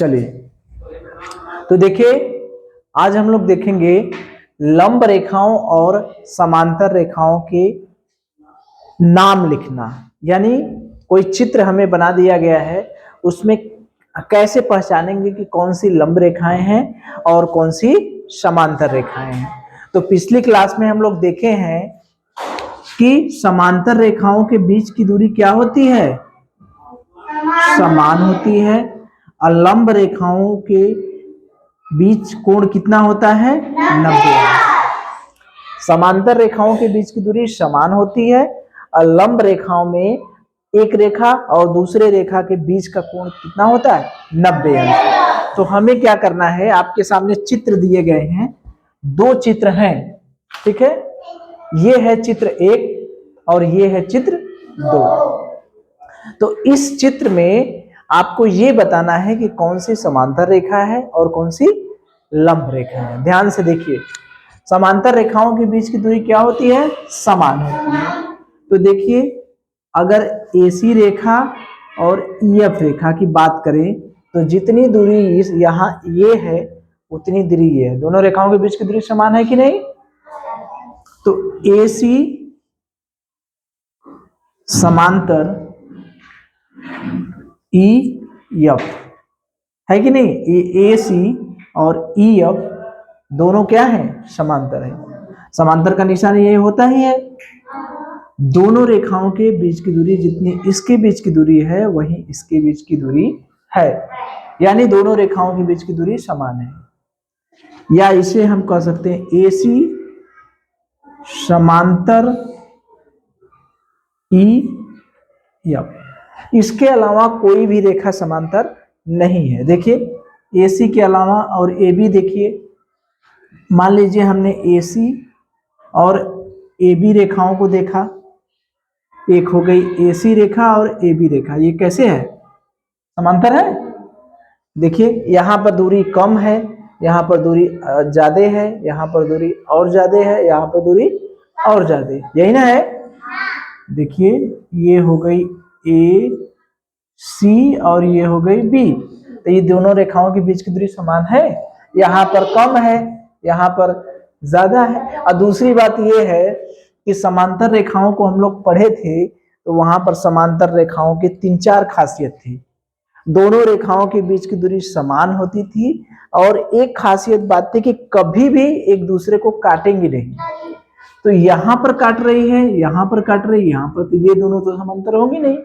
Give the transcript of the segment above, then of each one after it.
चलिए, तो देखिए आज हम लोग देखेंगे लंब रेखाओं और समांतर रेखाओं के नाम लिखना। यानी कोई चित्र हमें बना दिया गया है, उसमें कैसे पहचानेंगे कि कौन सी लंब रेखाएं हैं और कौन सी समांतर रेखाएं हैं। तो पिछली क्लास में हम लोग देखे हैं कि समांतर रेखाओं के बीच की दूरी क्या होती है, समान होती है। और लंब रेखाओं के बीच कोण कितना होता है, 90। समांतर रेखाओं के बीच की दूरी समान होती है और लंब रेखाओं में एक रेखा और दूसरे रेखा के बीच का कोण कितना होता है, 90 अंश। तो हमें क्या करना है, आपके सामने चित्र दिए गए हैं, दो चित्र हैं, ठीक है। ये है चित्र 1 और ये है चित्र 2। तो इस चित्र में आपको ये बताना है कि कौन सी समांतर रेखा है और कौन सी लंब रेखा है। ध्यान से देखिए, समांतर रेखाओं के बीच की दूरी क्या होती है, समान होती है। तो देखिए, अगर AC रेखा और EF रेखा की बात करें तो जितनी दूरी यहाँ ये है उतनी दूरी ये है। दोनों रेखाओं के बीच की दूरी समान है कि नहीं। तो AC समांतर EF है कि नहीं। ये AC और EF दोनों क्या है, समांतर है। समांतर का निशान ये होता ही है। दोनों रेखाओं के बीच की दूरी जितनी इसके बीच की दूरी है वही इसके बीच की दूरी है, यानी दोनों रेखाओं के बीच की दूरी समान है। या इसे हम कह सकते हैं AC समांतर EF। इसके अलावा कोई भी रेखा समांतर नहीं है। देखिए AC के अलावा और AB, देखिए मान लीजिए हमने AC और AB रेखाओं को देखा, एक हो गई AC रेखा और AB रेखा, ये कैसे है, समांतर है। देखिए यहाँ पर दूरी कम है, यहाँ पर दूरी ज्यादा है, यहाँ पर दूरी और ज्यादा है, यहाँ पर दूरी और ज्यादा, यही ना है। देखिए ये हो गई AC और ये हो गई B। तो ये दोनों रेखाओं के बीच की दूरी समान है, यहाँ पर कम है, यहाँ पर ज्यादा है। और दूसरी बात ये है कि समांतर रेखाओं को हम लोग पढ़े थे तो वहां पर समांतर रेखाओं की 3-4 खासियत थी। दोनों रेखाओं के बीच की दूरी समान होती थी और एक खासियत बात थी कि कभी भी एक दूसरे को काटेंगे नहीं। तो यहाँ पर काट रही है, यहाँ पर काट रही है, यहाँ पर, तो ये दोनों तो समांतर होंगे नहीं।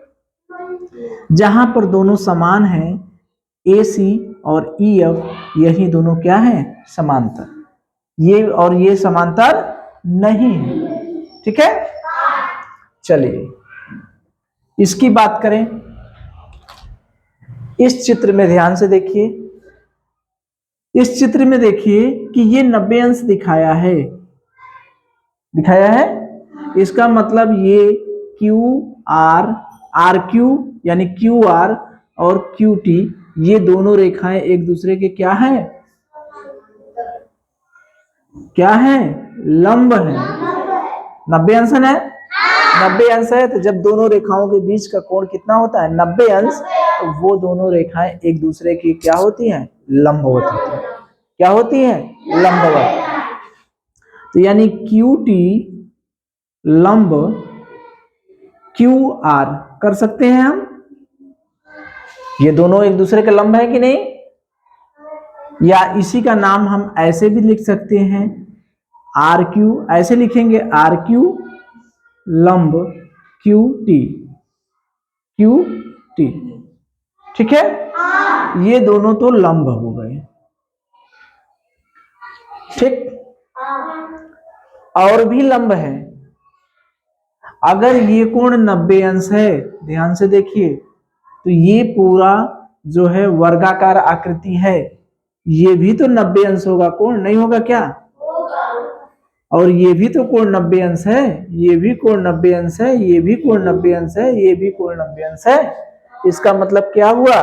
जहां पर दोनों समान हैं AC और EF, यही दोनों क्या है, समांतर। ये और ये समांतर नहीं है, ठीक है। चलिए इसकी बात करें। इस चित्र में ध्यान से देखिए, इस चित्र में देखिए कि ये 90 अंश दिखाया है, इसका मतलब ये RQ यानी QR और QT, ये दोनों रेखाएं एक दूसरे के क्या हैं, लंब है। 90 अंश है, 90 अंश है। तो जब दोनों रेखाओं के बीच का कोण कितना होता है, 90 अंश, तो वो दोनों रेखाएं एक दूसरे की क्या होती हैं, लंबवत होती हैं। क्या होती हैं, लंबवत। तो यानी QT लंब QR कर सकते हैं हम। ये दोनों एक दूसरे के लंब है कि नहीं। या इसी का नाम हम ऐसे भी लिख सकते हैं, RQ, ऐसे लिखेंगे RQ लंब QT, ठीक है। ये दोनों तो लंब हो गए, ठीक। और भी लंब है। अगर ये कोण 90 अंश है, ध्यान से देखिए, तो ये पूरा जो है वर्गाकार आकृति है, ये भी तो 90 अंश होगा, कोण नहीं होगा क्या। और ये भी तो कोण 90 अंश है, ये भी कोण 90 अंश है, ये भी कोण 90 अंश है, ये भी कोण 90 अंश है। इसका मतलब क्या हुआ,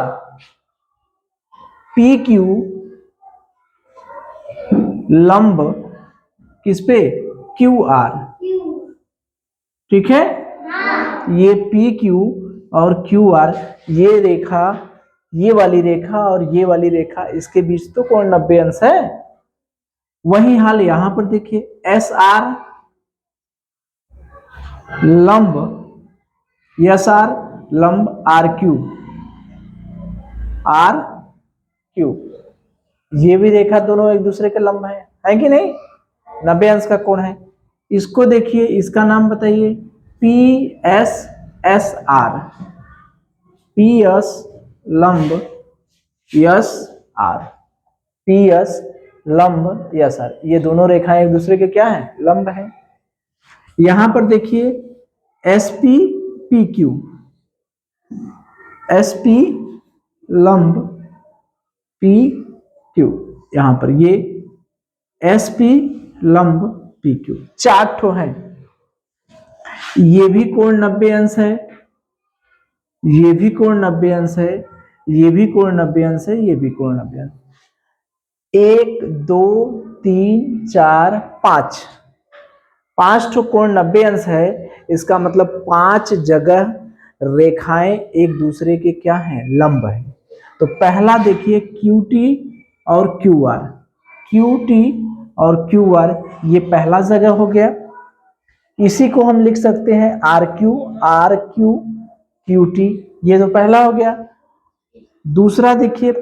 PQ लंब किस पे, QR, ठीक है। ये PQ और QR, ये रेखा ये वाली रेखा और ये वाली रेखा, इसके बीच तो कोण 90 अंश है। वही हाल यहां पर देखिए, एस आर लंब यस आर लंब आर क्यू, आर क्यू, ये भी रेखा दोनों एक दूसरे के लंब है कि नहीं, 90 अंश का कोण है। इसको देखिए, इसका नाम बताइए, P S S R, P S लंब यस आर, पी एस लंब यस आर, ये दोनों रेखाएं एक दूसरे के क्या है, लंब है। यहां पर देखिए S P P Q, S P लंब पी क्यू, यहां पर ये एस पी लंब पी क्यू, 4 ठो है। ये भी कोण 90 अंश है, ये भी कोण 90 अंश है, ये भी कोण 90 अंश है, ये भी कोण 90 अंश। 1 2 3 4 5, 5 ठो कोण 90 अंश है। इसका मतलब 5 जगह रेखाएं एक दूसरे के क्या है, लंब है। तो पहला देखिए क्यू टी और क्यू आर, क्यू टी और क्यू आर, ये पहला जगह हो गया। इसी को हम लिख सकते हैं आर क्यू क्यू टी, ये तो पहला हो गया। दूसरा देखिए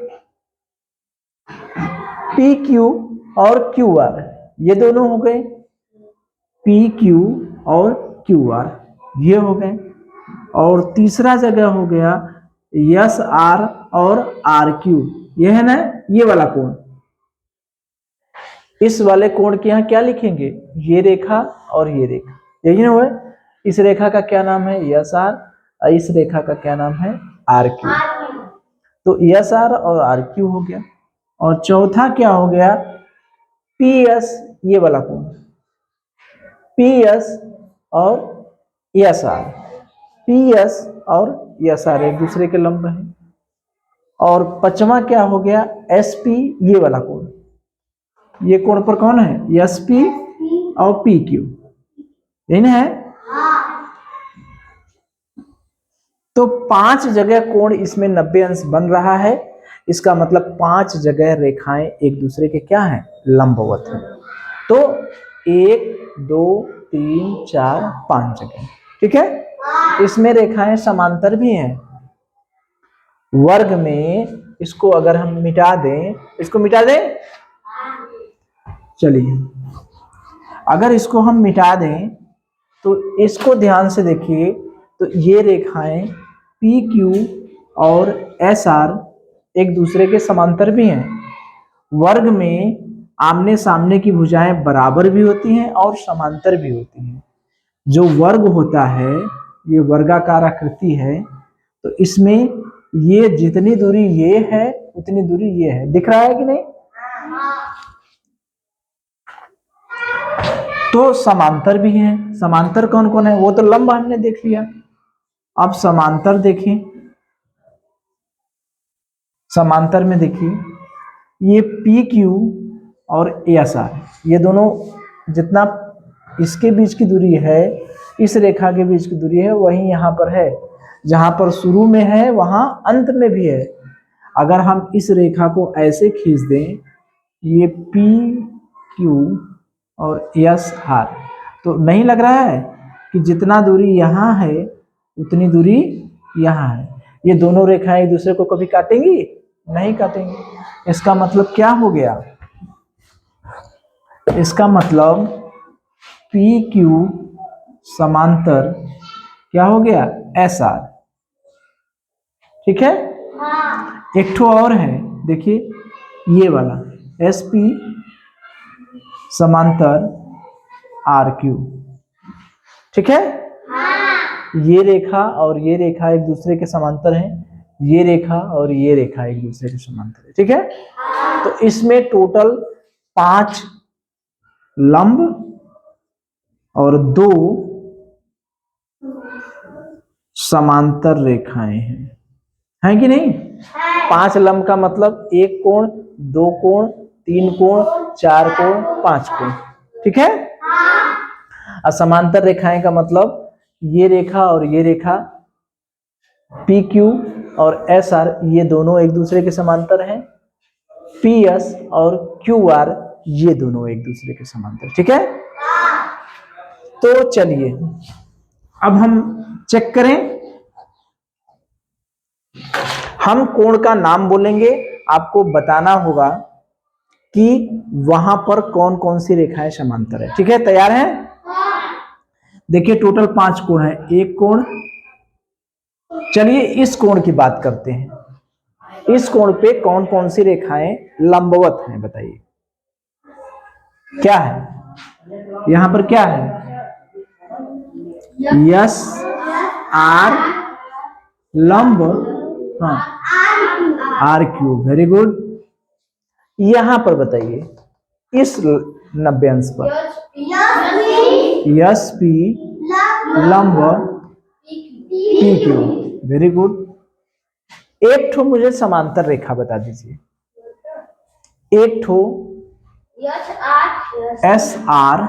पी क्यू और क्यू आर, ये दोनों हो गए, पी क्यू और क्यू आर, ये हो गए। और तीसरा जगह हो गया यस आर और आर क्यू, ये है ना, ये वाला कोण। इस वाले कोण के यहाँ क्या लिखेंगे, ये रेखा और ये रेखा, यही ना हुआ। इस रेखा का क्या नाम है, यस आर, और इस रेखा का क्या नाम है, आर क्यू। तो यस आर और आर क्यू हो गया। और चौथा क्या हो गया, पी एस, ये वाला कोण, पी एस और एस आर, पी एस और एस आर एक दूसरे के लंब है। और पांचवा क्या हो गया, एस पी, ये वाला कोण, ये कोण पर कौन है, एस पी और पी क्यू, यही ना है। तो 5 जगह कोण इसमें 90 अंश बन रहा है। इसका मतलब 5 जगह रेखाएं एक दूसरे के क्या है, लंबवत है। तो 1 2 3 4 5 जगह, ठीक है। इसमें रेखाएं समांतर भी हैं। वर्ग में इसको अगर हम मिटा दें, इसको मिटा दें, चलिए अगर इसको हम मिटा दें तो इसको ध्यान से देखिए, तो ये रेखाएं पी क्यू और एस आर एक दूसरे के समांतर भी हैं। वर्ग में आमने सामने की भुजाएं बराबर भी होती हैं और समांतर भी होती हैं। जो वर्ग होता है, ये वर्गाकार आकृति है, तो इसमें ये जितनी दूरी ये है उतनी दूरी ये है, दिख रहा है कि नहीं। तो समांतर भी हैं। समांतर कौन कौन है, वो तो लंब हमने देख लिया। अब समांतर देखें, समांतर में देखिए ये पी क्यू और एस आर, ये दोनों जितना इसके बीच की दूरी है, इस रेखा के बीच की दूरी है, वही यहाँ पर है। जहां पर शुरू में है वहां अंत में भी है। अगर हम इस रेखा को ऐसे खींच दें, ये पी क्यू और एस आर, तो नहीं लग रहा है कि जितना दूरी यहाँ है उतनी दूरी यहाँ है। ये दोनों रेखाएं एक दूसरे को कभी काटेंगी, नहीं काटेंगे। इसका मतलब क्या हो गया, इसका मतलब पी क्यू समांतर क्या हो गया, एस आर, ठीक है। एक ठो और है, देखिए ये वाला एस पी समांतर आर क्यू, ठीक है। ये रेखा और ये रेखा एक दूसरे के समांतर हैं, ये रेखा और ये रेखा एक दूसरे के समांतर है, ठीक है। तो इसमें टोटल 5 लंब और 2 समांतर रेखाएं हैं कि नहीं। 5 लंब का मतलब 1 कोण, 2 कोण, 3 कोण, 4 कोण, 5 कोण, ठीक है। और समांतर रेखाएं का मतलब ये रेखा और ये रेखा पी क्यू और एस आर ये दोनों एक दूसरे के समांतर हैं। पी एस और क्यू आर ये दोनों एक दूसरे के समांतर, ठीक है। तो चलिए अब हम चेक करें, हम कोण का नाम बोलेंगे, आपको बताना होगा कि वहां पर कौन कौन सी रेखाएं समांतर है, ठीक है। तैयार हैं? देखिए टोटल 5 कोण है, एक कोण। चलिए इस कोण की बात करते हैं, इस कोण पे कौन कौन सी रेखाएं लंबवत हैं, बताइए क्या है यहां पर, क्या है? यस आर लंब, हाँ आर क्यूब, वेरी गुड। यहां पर बताइए इस 90 अंश पर यस पी लंब पी क्यू, वेरी गुड। एक ठो मुझे समांतर रेखा बता दीजिए, एक ठो S R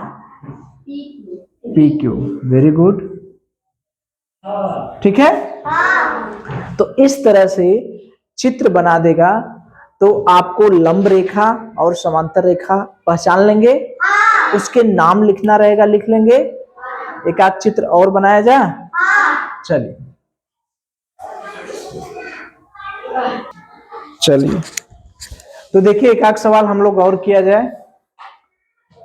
P Q, very good, ठीक है। तो इस तरह से चित्र बना देगा तो आपको लंब रेखा और समांतर रेखा पहचान लेंगे, उसके नाम लिखना रहेगा, लिख लेंगे। एक आध चित्र और बनाया जाए, चलिए चलिए। तो देखिए एक आध सवाल हम लोग और किया जाए।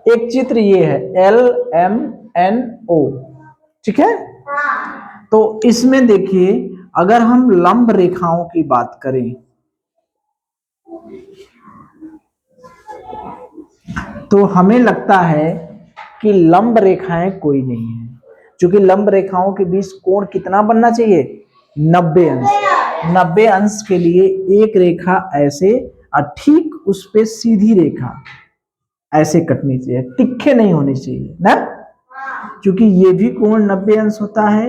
एक चित्र ये है एल एम एन ओ, ठीक है। तो इसमें देखिए अगर हम लंब रेखाओं की बात करें तो हमें लगता है कि लंब रेखाएं कोई नहीं है, क्योंकि लंब रेखाओं के बीच कोण कितना बनना चाहिए? 90 अंश। 90 अंश के लिए एक रेखा ऐसे और ठीक उस पे सीधी रेखा ऐसे कटनी चाहिए, तिखे नहीं होनी चाहिए ना, क्योंकि ये भी कोण 90 अंश होता है,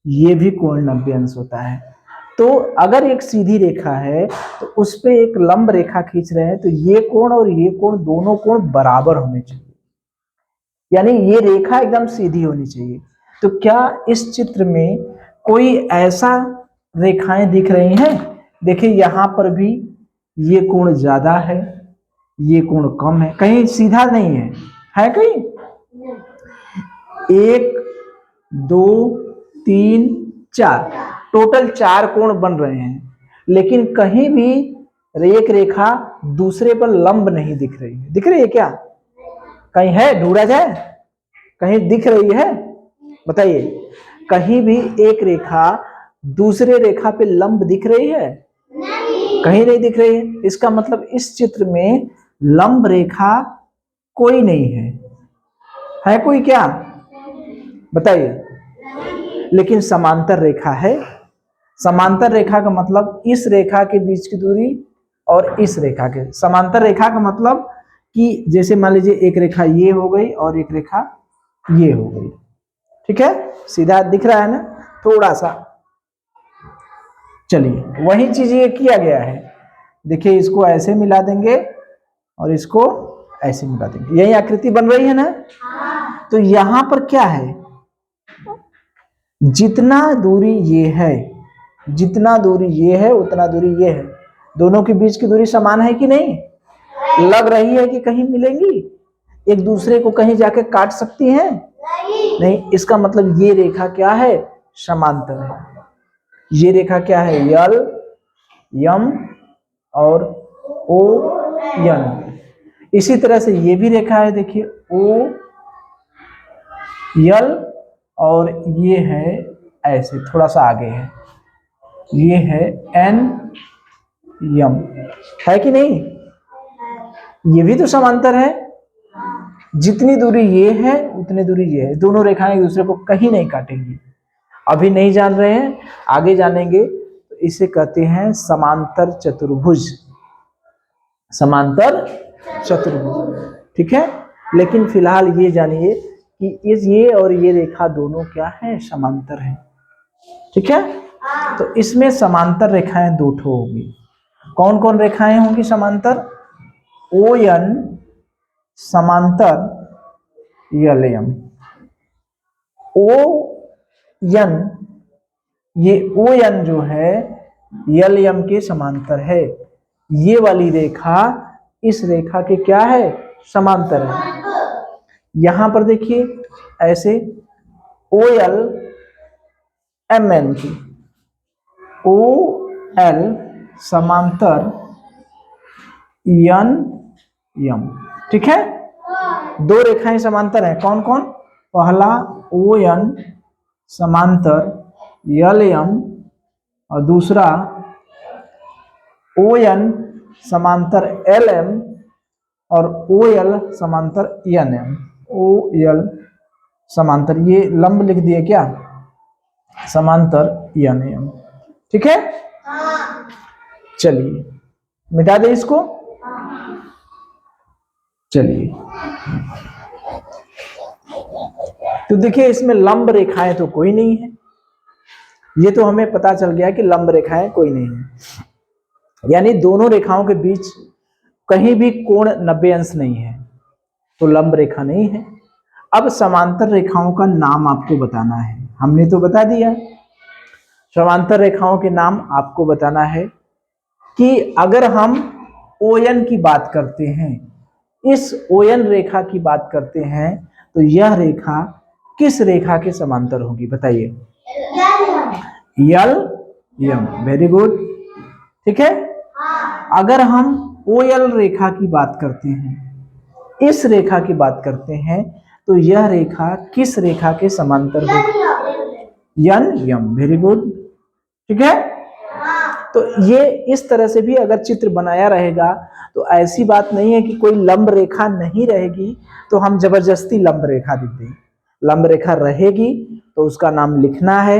ये भी कोण 90 अंश होता है। तो अगर एक सीधी रेखा है तो उस पे एक लंब रेखा खींच रहे हैं तो ये कोण और ये कोण दोनों कोण बराबर होने चाहिए, यानी ये रेखा एकदम सीधी होनी चाहिए। तो क्या इस चित्र में कोई ऐसा रेखाएं दिख रही हैं? देखिए यहां पर भी ये कोण ज्यादा है, ये कोण कम है, कहीं सीधा नहीं है कहीं? 1 2 3 4 टोटल 4 कोण बन रहे हैं, लेकिन कहीं भी एक रेखा दूसरे पर लंब नहीं दिख रही है। दिख रही है क्या? कहीं है? ढूंढा जाए, कहीं दिख रही है? बताइए, कहीं भी एक रेखा दूसरे रेखा पे लंब दिख रही है? कहीं नहीं दिख रही है। इसका मतलब इस चित्र में लंब रेखा कोई नहीं है कोई क्या? बताइए। लेकिन समांतर रेखा है। समांतर रेखा का मतलब इस रेखा के बीच की दूरी और इस रेखा के, समांतर रेखा का मतलब कि जैसे मान लीजिए एक रेखा ये हो गई और एक रेखा ये हो गई, ठीक है। सीधा दिख रहा है ना थोड़ा सा। चलिए वही चीज ये किया गया है, देखिए इसको ऐसे मिला देंगे और इसको ऐसे मिला देंगे, यही आकृति बन रही है ना। तो यहां पर क्या है, जितना दूरी ये है, जितना दूरी ये है उतना दूरी ये है, दोनों के बीच की दूरी समान है कि नहीं? लग रही है कि कहीं मिलेंगी, एक दूसरे को कहीं जाके काट सकती हैं? नहीं। इसका मतलब ये रेखा क्या है? समांतर है। ये रेखा क्या है? यल यम और ओ यन। इसी तरह से ये भी रेखा है, देखिए ओ यल और ये है ऐसे थोड़ा सा आगे है, ये है एन यम, है कि नहीं? ये भी तो समांतर है, जितनी दूरी ये है उतनी दूरी ये है, दोनों रेखाएं एक दूसरे को कहीं नहीं काटेंगी। अभी नहीं जान रहे हैं, आगे जानेंगे। तो इसे कहते हैं समांतर चतुर्भुज, समांतर चतुर्भुज, ठीक है। लेकिन फिलहाल ये जानिए कि ये और ये रेखा दोनों क्या है? समांतर है, ठीक है। तो इसमें समांतर रेखाएं दो ठो होंगी। कौन कौन रेखाएं होंगी समांतर? ओ एन समांतर यल एम। ओ एन, ये ओ एन जो है यल यम के समांतर है। ये वाली रेखा इस रेखा के क्या है, समांतर है। यहां पर देखिए ऐसे ओ एल एम एन की, ओ एल समांतर यन यम, ठीक है। दो रेखाएं समांतर हैं, कौन कौन, पहला ओ एन समांतर यल यम और दूसरा ओ एन समांतर एल एम और ओ एल समांतर एन एम। ओ एल समांतर, ये लंब लिख दिए क्या, समांतर एन एम, ठीक है। चलिए मिटा दे इसको। चलिए तो देखिए इसमें लंब रेखाएं तो कोई नहीं है, ये तो हमें पता चल गया कि लंब रेखाएं कोई नहीं है, यानी दोनों रेखाओं के बीच कहीं भी कोण 90 अंश नहीं है, तो लंब रेखा नहीं है। अब समांतर रेखाओं का नाम आपको बताना है, हमने तो बता दिया। समांतर रेखाओं के नाम आपको बताना है कि अगर हम ओएन की बात करते हैं, इस ओएन रेखा की बात करते हैं, तो यह रेखा किस रेखा के समांतर होगी, बताइए। यल यम, वेरी गुड, ठीक है। अगर हम ओएल रेखा की बात करते हैं, इस रेखा की बात करते हैं, तो यह रेखा किस रेखा के समांतर होगी, यन यम, वेरी गुड, ठीक है। तो ये इस तरह से भी अगर चित्र बनाया रहेगा तो ऐसी बात नहीं है कि कोई लंब रेखा नहीं रहेगी तो हम जबरदस्ती लंब रेखा लिख दें। लंब रेखा रहेगी तो उसका नाम लिखना है,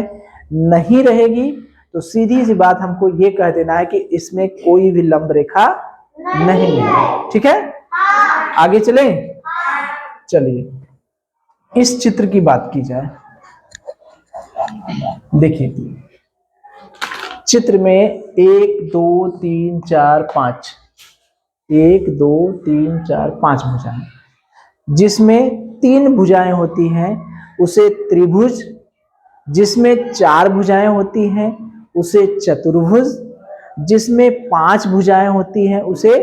नहीं रहेगी तो सीधी सी बात हमको ये कह देना है कि इसमें कोई भी लंब रेखा नहीं है, ठीक है। आगे चलें, चलिए इस चित्र की बात की जाए। देखिए चित्र में 1 2 3 4 5, 1 2 3 4 5 भुजाएं, जिसमें 3 भुजाएं होती हैं उसे त्रिभुज, जिसमें 4 भुजाएं होती हैं उसे चतुर्भुज, जिसमें 5 भुजाएं होती हैं उसे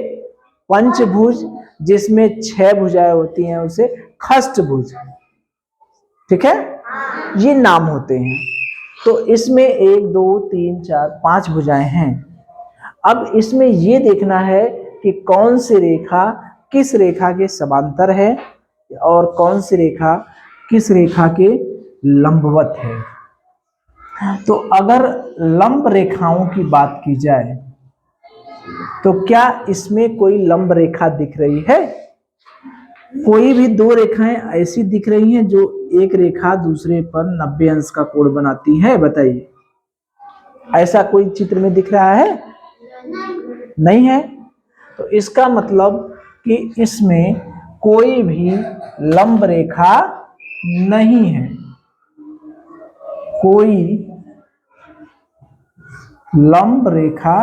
पंचभुज, जिसमें 6 भुजाएं होती हैं उसे खष्टभुज, ठीक है। ये नाम होते हैं। तो इसमें 1 2 3 4 5 भुजाएं हैं। अब इसमें ये देखना है कि कौन सी रेखा किस रेखा के समांतर है और कौन सी रेखा किस रेखा के लंबवत है। तो अगर लंब रेखाओं की बात की जाए तो क्या इसमें कोई लंब रेखा दिख रही है, कोई भी दो रेखाएं ऐसी दिख रही हैं जो एक रेखा दूसरे पर 90 अंश का कोण बनाती है, बताइए। ऐसा कोई चित्र में दिख रहा है, नहीं है। तो इसका मतलब कि इसमें कोई भी लंब रेखा नहीं है, कोई लंब रेखा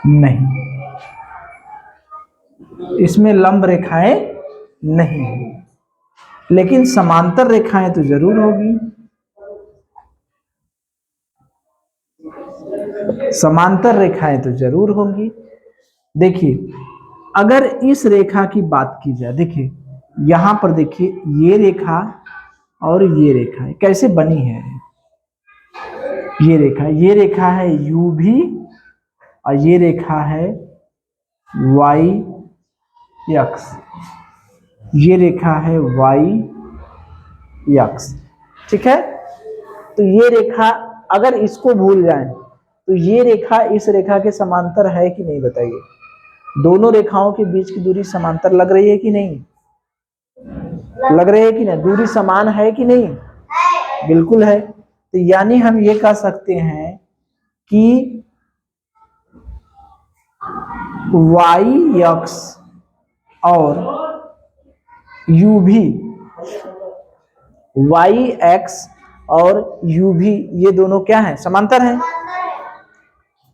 नहीं, इसमें लंब रेखाएं नहीं है, लेकिन समांतर रेखाएं तो जरूर होगी। समांतर रेखाएं तो जरूर होंगी। देखिए अगर इस रेखा की बात की जाए, देखिए यहां पर देखिए ये रेखा और ये रेखा कैसे बनी है, ये रेखा है यू भी और ये रेखा है वाई एक्स, ये रेखा है वाई एक्स, ठीक है। तो ये रेखा अगर इसको भूल जाएं तो ये रेखा इस रेखा के समांतर है कि नहीं, बताइए। दोनों रेखाओं के बीच की दूरी समांतर लग रही है कि नहीं, लग रही है कि नहीं, दूरी समान है कि नहीं, बिल्कुल है। तो यानी हम ये कह सकते हैं कि वाई एक्स और यू भी, वाई एक्स और यू भी ये दोनों क्या है, समांतर हैं।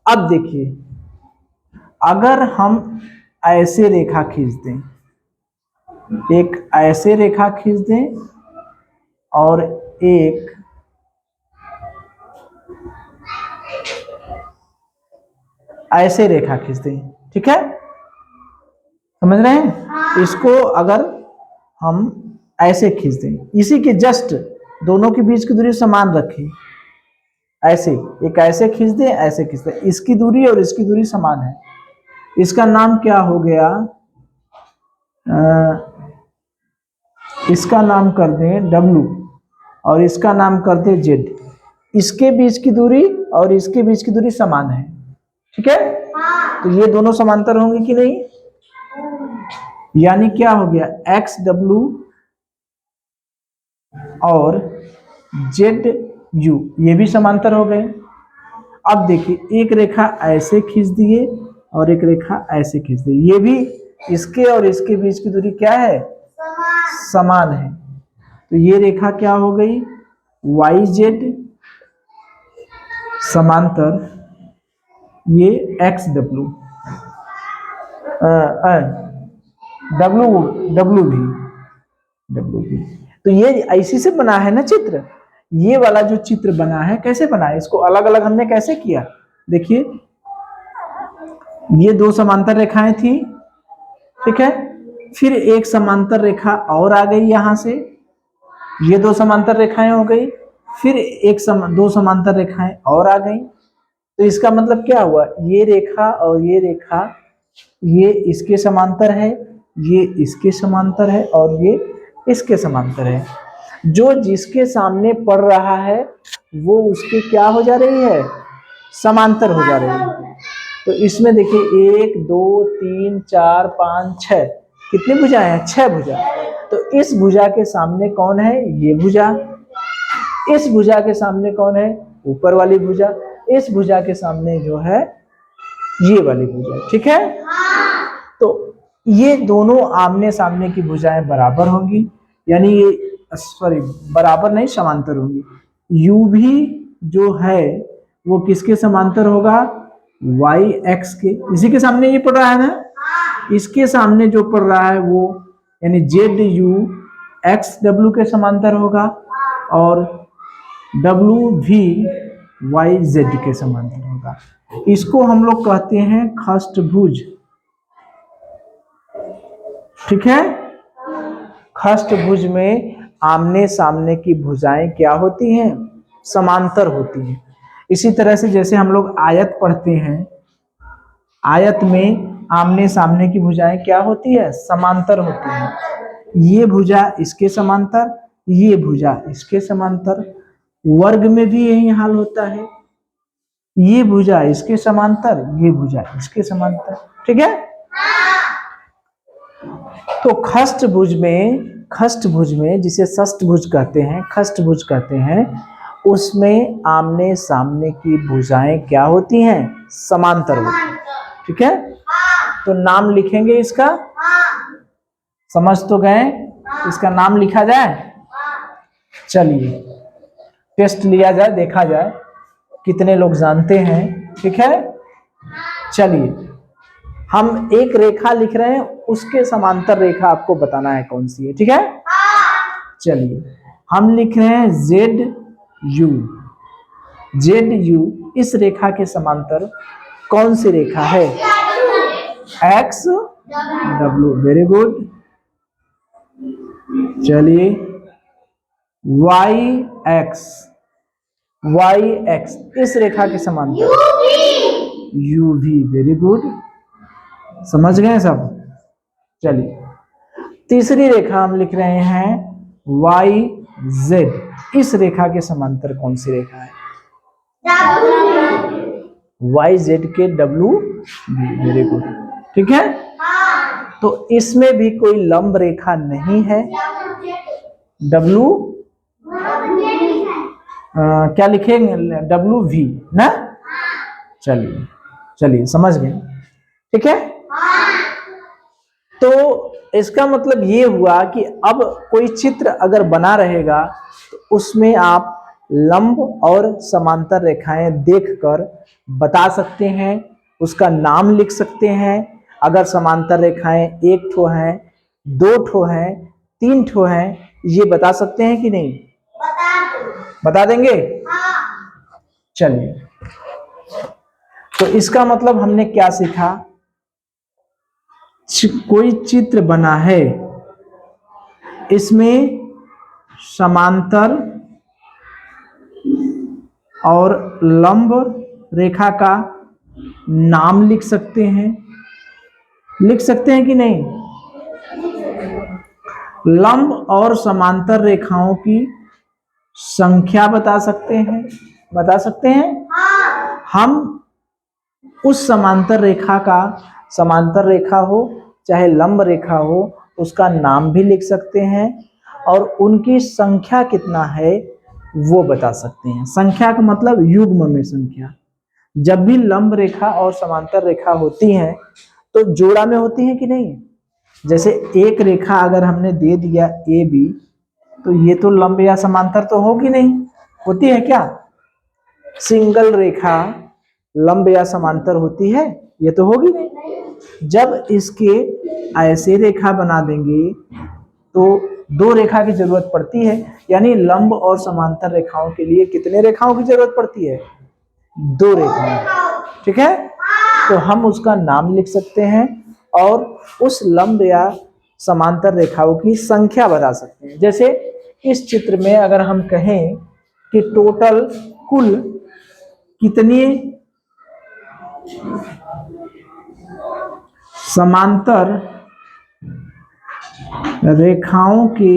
अब देखिए अगर हम ऐसे रेखा खींच दें, एक ऐसे रेखा खींच दें और एक ऐसे रेखा खींच दें, ठीक है, समझ रहे हैं। इसको अगर हम ऐसे खींच दें, इसी के जस्ट दोनों के बीच की दूरी समान रखें, ऐसे एक ऐसे खींच दें, ऐसे खींच दें, इसकी दूरी और इसकी दूरी समान है। इसका नाम क्या हो गया, इसका नाम कर दें W और इसका नाम कर दें Z। इसके बीच की दूरी और इसके बीच की दूरी समान है, ठीक है। तो ये दोनों समांतर होंगे कि नहीं, यानी क्या हो गया, XW और ZU ये भी समांतर हो गए। अब देखिए एक रेखा ऐसे खींच दिए और एक रेखा ऐसे खींच दी, ये भी इसके और इसके बीच की दूरी क्या है, समान है। तो ये रेखा क्या हो गई, YZ समांतर ये XW, W भी। तो ये ऐसी से बना है ना चित्र। ये वाला जो चित्र बना है कैसे बना है, इसको अलग अलग हमने कैसे किया, देखिए ये दो समांतर रेखाएं थी, ठीक है, फिर एक समांतर रेखा और आ गई यहां से, ये दो समांतर रेखाएं हो गई, फिर दो समांतर रेखाएं और आ गई। तो इसका मतलब क्या हुआ, ये रेखा और ये रेखा ये इसके समांतर है, ये इसके समांतर है और ये इसके समांतर है। जो जिसके सामने पड़ रहा है वो उसके क्या हो जा रही है, समांतर हो जा रही है। तो इसमें देखिए 1 2 3 4 5 6 कितनी भुजाएं हैं, 6 भुजा। तो इस भुजा के सामने कौन है, ये भुजा, इस भुजा के सामने कौन है, ऊपर वाली भुजा, इस भुजा के सामने जो है ये वाली भुजा, ठीक है। तो ये दोनों आमने सामने की भुजाएं बराबर होंगी, यानी ये सॉरी बराबर नहीं समांतर होंगी। यू भी जो है वो किसके समांतर होगा, वाई एक्स के, इसी के सामने ये पड़ रहा है ना, इसके सामने जो पड़ रहा है वो यानी जेड यू एक्स डब्ल्यू के समांतर होगा और डब्ल्यू भी वाई जेड के समांतर होगा। इसको हम लोग कहते हैं खष्टभुज, ठीक है। खष्टभुज में आमने सामने की भुजाएं क्या होती हैं, समांतर होती हैं। इसी तरह से जैसे हम लोग आयत पढ़ते हैं, आयत में आमने सामने की भुजाएं क्या होती है, समांतर होती हैं। ये भुजा इसके समांतर, ये भुजा इसके समांतर। वर्ग में भी यही हाल होता है, ये भुजा इसके समांतर, ये भुजा इसके समांतर, ठीक है। तो खष्टभुज में जिसे षष्ठभुज कहते हैं, खष्टभुज कहते हैं, उसमें आमने सामने की भुजाएं क्या होती हैं, समांतर होती हैं, ठीक है। तो नाम लिखेंगे इसका, समझ तो गए, इसका नाम लिखा जाए, चलिए टेस्ट लिया जाए, देखा जाए कितने लोग जानते हैं, ठीक है। चलिए हम एक रेखा लिख रहे हैं, उसके समांतर रेखा आपको बताना है कौन सी है, ठीक है। चलिए हम लिख रहे हैं जेड यू, जेड यू इस रेखा के समांतर कौन सी रेखा है, एक्स डब्ल्यू, वेरी गुड। चलिए वाई एक्स, वाई एक्स इस रेखा के समांतर यू भी, वेरी गुड, समझ गए सब। चलिए तीसरी रेखा हम लिख रहे हैं वाई जेड, इस रेखा के समांतर कौन सी रेखा है, वाई जेड के डब्ल्यू भी, वेरी गुड, ठीक है। तो इसमें भी कोई लंब रेखा नहीं है, डब्ल्यू क्या लिखेंगे, डब्ल्यू वी ना, चलिए चलिए समझ गए, ठीक है। तो इसका मतलब ये हुआ कि अब कोई चित्र अगर बना रहेगा तो उसमें आप लंब और समांतर रेखाएं देखकर बता सकते हैं, उसका नाम लिख सकते हैं। अगर समांतर रेखाएं एक ठो हैं, दो ठो हैं, तीन ठो हैं, ये बता सकते हैं कि नहीं, बता देंगे। चलिए तो इसका मतलब हमने क्या सीखा, कोई चित्र बना है, इसमें समांतर और लंब रेखा का नाम लिख सकते हैं, लिख सकते हैं कि नहीं। लंब और समांतर रेखाओं की संख्या बता सकते हैं, बता सकते हैं। हम उस समांतर रेखा का, समांतर रेखा हो चाहे लंब रेखा हो, उसका नाम भी लिख सकते हैं और उनकी संख्या कितना है वो बता सकते हैं। संख्या का मतलब युग्म में संख्या। जब भी लंब रेखा और समांतर रेखा होती है तो जोड़ा में होती है कि नहीं। जैसे एक रेखा अगर हमने दे दिया ए बी, तो ये तो लंब या समांतर तो होगी नहीं, होती है क्या। सिंगल रेखा लंब या समांतर होती है, ये तो होगी नहीं। जब इसके ऐसे रेखा बना देंगे तो दो रेखा की जरूरत पड़ती है, यानी लंब और समांतर रेखाओं के लिए कितने रेखाओं की जरूरत पड़ती है, दो रेखाएं, ठीक है। तो हम उसका नाम लिख सकते हैं और उस लंब या समांतर रेखाओं की संख्या बता सकते हैं। जैसे इस चित्र में अगर हम कहें कि टोटल कुल कितनी समांतर रेखाओं के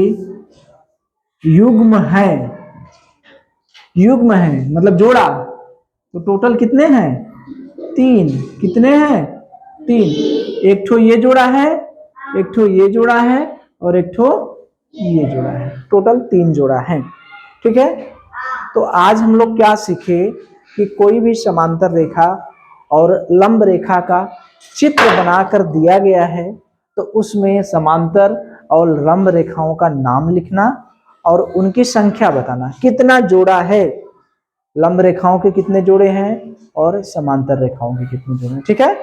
युग्म है, युग्म है मतलब जोड़ा, तो टोटल कितने हैं, तीन। कितने हैं, तीन। एक ठो ये जोड़ा है, एक ठो ये जोड़ा है और एक ठो ये जोड़ा है, टोटल तीन जोड़ा है, ठीक है। तो आज हम लोग क्या सीखे कि कोई भी समांतर रेखा और लंब रेखा का चित्र बनाकर दिया गया है तो उसमें समांतर और लंब रेखाओं का नाम लिखना और उनकी संख्या बताना, कितना जोड़ा है, लंब रेखाओं के कितने जोड़े हैं और समांतर रेखाओं के कितने जोड़े हैं, ठीक है।